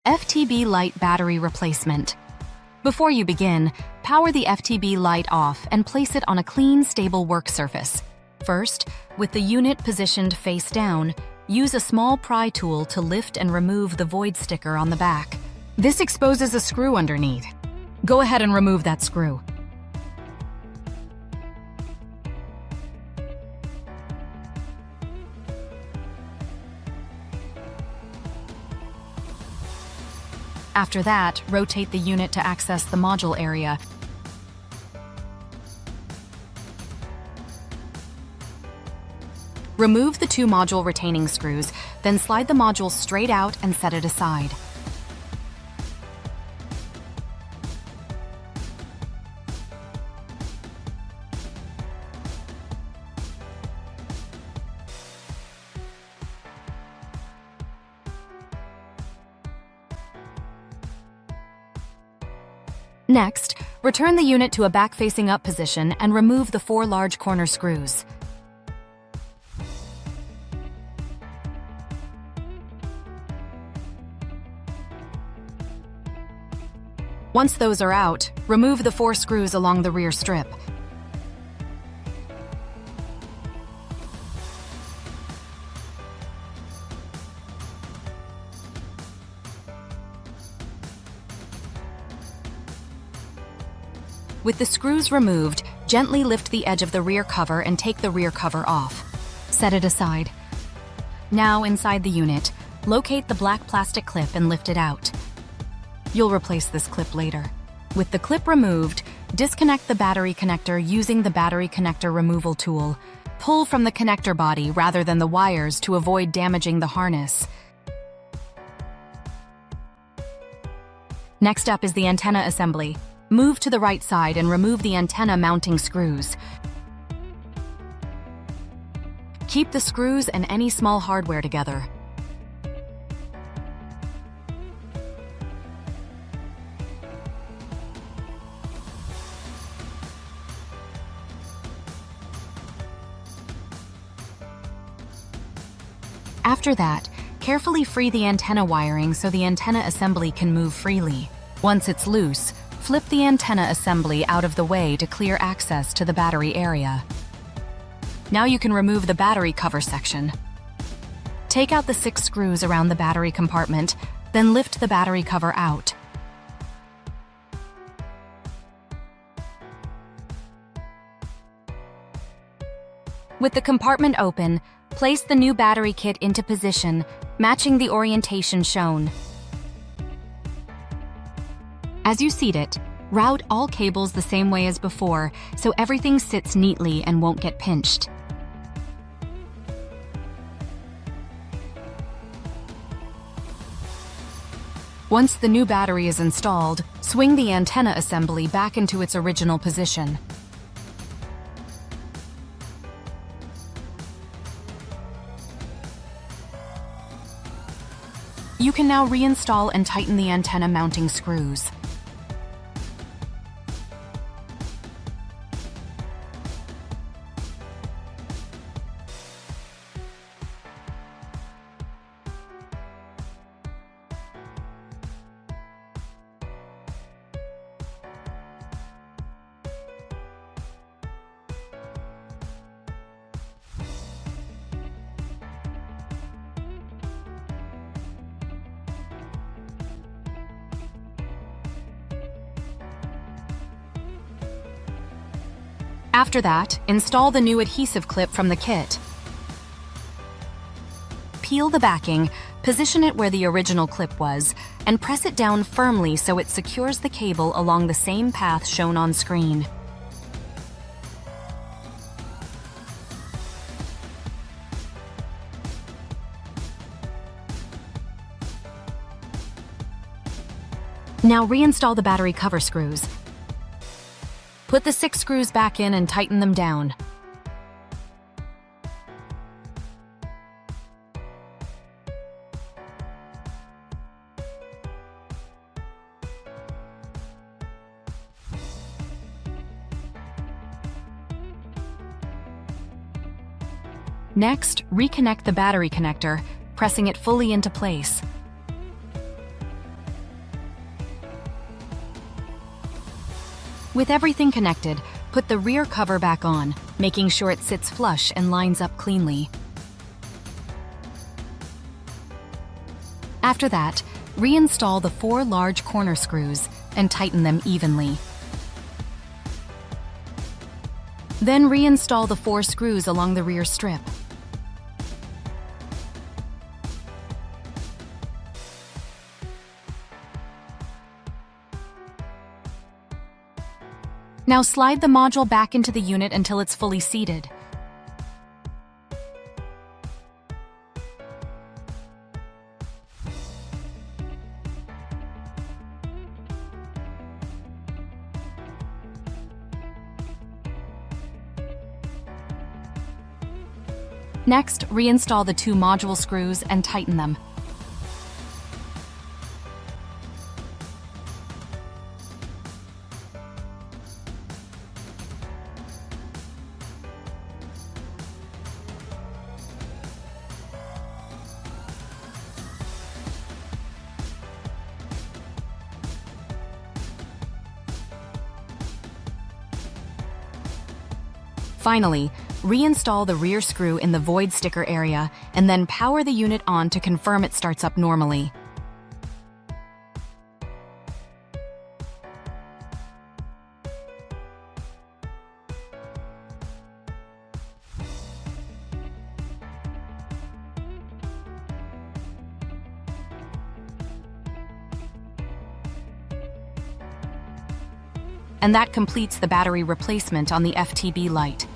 FTB Lite battery replacement. Before you begin, power the FTB Lite off and place it on a clean, stable work surface. First, with the unit positioned face down, use a small pry tool to lift and remove the void sticker on the back. This exposes a screw underneath. Go ahead and remove that screw. After that, rotate the unit to access the module area. Remove the two module retaining screws, then slide the module straight out and set it aside. Next, return the unit to a back-facing up position and remove the 4 large corner screws. Once those are out, remove the 4 screws along the rear strip. With the screws removed, gently lift the edge of the rear cover and take the rear cover off. Set it aside. Now, inside the unit, locate the black plastic clip and lift it out. You'll replace this clip later. With the clip removed, disconnect the battery connector using the battery connector removal tool. Pull from the connector body rather than the wires to avoid damaging the harness. Next up is the antenna assembly. Move to the right side and remove the antenna mounting screws. Keep the screws and any small hardware together. After that, carefully free the antenna wiring so the antenna assembly can move freely. Once it's loose, flip the antenna assembly out of the way to clear access to the battery area. Now you can remove the battery cover section. Take out the 6 screws around the battery compartment, then lift the battery cover out. With the compartment open, place the new battery kit into position, matching the orientation shown. As you seat it, route all cables the same way as before, so everything sits neatly and won't get pinched. Once the new battery is installed, swing the antenna assembly back into its original position. You can now reinstall and tighten the antenna mounting screws. After that, install the new adhesive clip from the kit. Peel the backing, position it where the original clip was, and press it down firmly so it secures the cable along the same path shown on screen. Now reinstall the battery cover screws. Put the 6 screws back in and tighten them down. Next, reconnect the battery connector, pressing it fully into place. With everything connected, put the rear cover back on, making sure it sits flush and lines up cleanly. After that, reinstall the 4 large corner screws and tighten them evenly. Then reinstall the 4 screws along the rear strip. Now slide the module back into the unit until it's fully seated. Next, reinstall the 2 module screws and tighten them. Finally, reinstall the rear screw in the void sticker area and then power the unit on to confirm it starts up normally. And that completes the battery replacement on the FTB Lite.